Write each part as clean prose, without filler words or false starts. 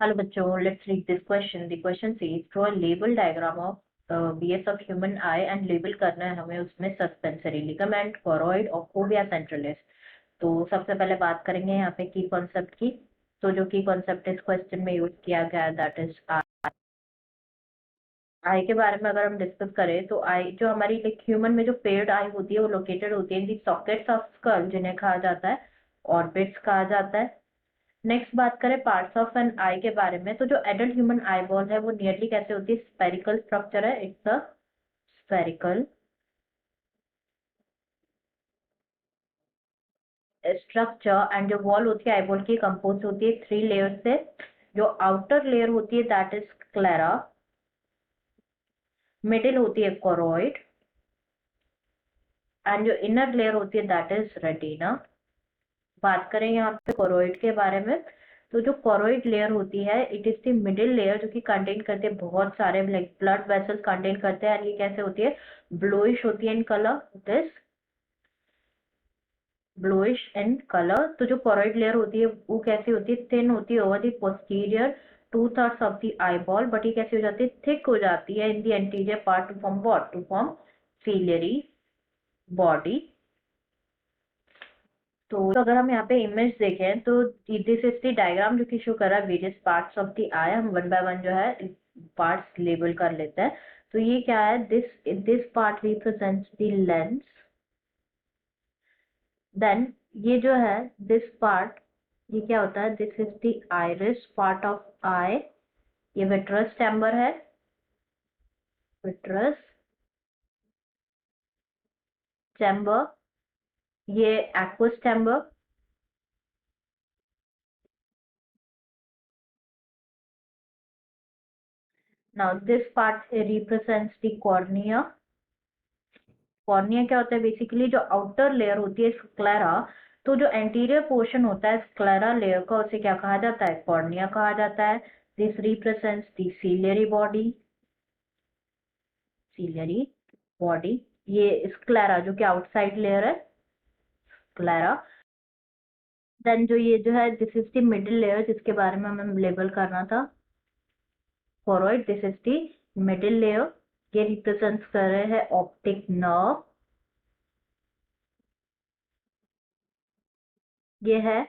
Hello बच्चों, let's read this question. The question says draw a label diagram of BS of human eye and label करना है हमें उसमें suspensory ligament, choroid और fovea centralis. तो सबसे पहले बात करेंगे यहाँ पे की कॉन्सेप्ट की. तो जो की कॉन्सेप्ट इस क्वेश्चन में यूज किया गया है दैट इज आई के बारे में अगर हम डिस्कस करें तो आई जो हमारी लाइक ह्यूमन में जो पेयर्ड आई होती है वो लोकेटेड होती है इन दी सॉकेट्स ऑफ स्कल जिन्हें कहा जाता है ऑर्बिट्स कहा जाता है. नेक्स्ट बात करें पार्ट्स ऑफ एन आई के बारे में तो जो एडल्ट ह्यूमन आई बॉल है वो नियरली कैसे होती है स्पेरिकल स्ट्रक्चर है. It's a spherical structure and जो वॉल होती है आई बॉल की कंपोज होती है 3 लेयर से. जो आउटर लेयर होती है दैट इज क्लेरा, मिडिल होती है कोरोइड एंड जो इनर लेयर होती है दैट इज रेटिना. बात करें यहाँ पे कोरोइड के बारे में तो जो कोरोइड लेयर होती है it is the middle layer जो कि कंटेन करते हैं बहुत सारे लाइक ब्लड वेसल्स कंटेन करते हैं. ये कैसे होती है ब्लूइश होती है in colour. This bluish in colour. तो जो कोरोइड लेयर होती है वो कैसी होती है थिन होती है over the posterior 2/3 of the eye ball. But ये कैसी हो जाती है थिक हो जाती है in the anterior part to form what to form ciliary body. तो अगर हम यहाँ पे इमेज देखें तो दिस इज द डायग्राम जो कि शो कर रहा है वेरियस पार्ट्स ऑफ द आई. हम वन बाय वन जो है पार्ट्स लेबल कर लेते हैं. तो ये क्या है this part represents the lens. Then ये जो है दिस पार्ट ये क्या होता है this is the iris part of eye. ये विट्रस चैम्बर है. Vitreous chamber. ये aqueous chamber. Now this part represents the cornea. Cornea क्या होता है बेसिकली जो आउटर लेयर होती है स्क्लेरा. तो जो एंटीरियर पोर्शन होता है स्क्लेरा लेयर का उसे क्या कहा जाता है कॉर्निया कहा जाता है. This represents the ciliary body. Ciliary body. ये स्क्लेरा जो कि आउटसाइड लेयर है स्क्लेरा. देन जो ये जो है this is the middle layer जिसके बारे में हमें लेबल करना था choroid. This is the middle layer. ये रिप्रेजेंट कर रहे हैं ऑप्टिक नर्व. ये है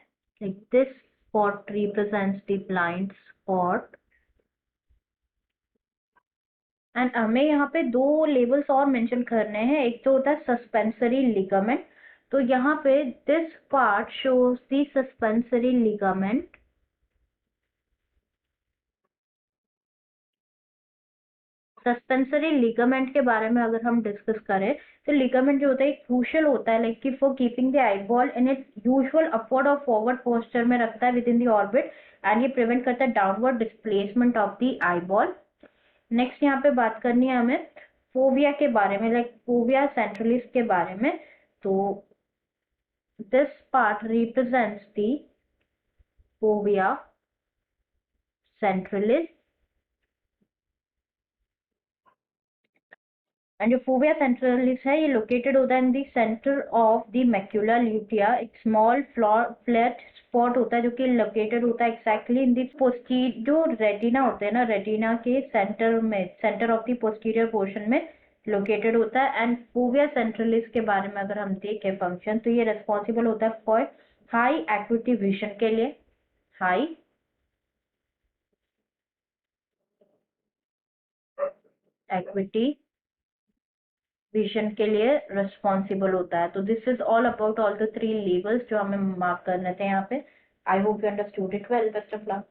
like this spot represents the blind spot. And हमें यहाँ पे दो लेबल्स और मेंशन करने हैं. एक तो होता है सस्पेंसरी लिगामेंट. तो यहाँ पे this part shows the suspensory ligament. Suspensory ligament के बारे में अगर हम डिस्कस करें तो लिगामेंट जो होता है क्रूशियल होता है like for keeping the eye ball in its usual upward और फॉरवर्ड पोस्चर में रखता है with in the orbit and ये प्रिवेंट करता है downward displacement of the eye ball. Next यहाँ पे बात करनी है हमें फोविया के बारे में लाइक फोविया सेंट्रलिस के बारे में. तो this part represents the fovea centralis. And जो फोविया सेंट्रलिस है ये लोकेटेड होता है in the centre of the macula lutea. एक स्मॉल फ्लैट स्पॉट होता है जो कि लोकेटेड होता है एक्जैक्टली इन द पोस्टीरियर जो रेटिना होते हैं ना रेटिना के सेंटर में centre of the posterior portion में लोकेटेड होता है. एंड फोविया सेंट्रलिस के बारे में अगर हम देखें फंक्शन तो ये रेस्पॉन्सिबल होता है फॉर हाई एक्यूटी विजन के लिए. हाई एक्यूटी विजन के लिए रिस्पॉन्सिबल होता है. तो this is all about all the 3 levels जो हमें मार्क करने थे यहाँ पे. I hope you understood it well. Best of luck.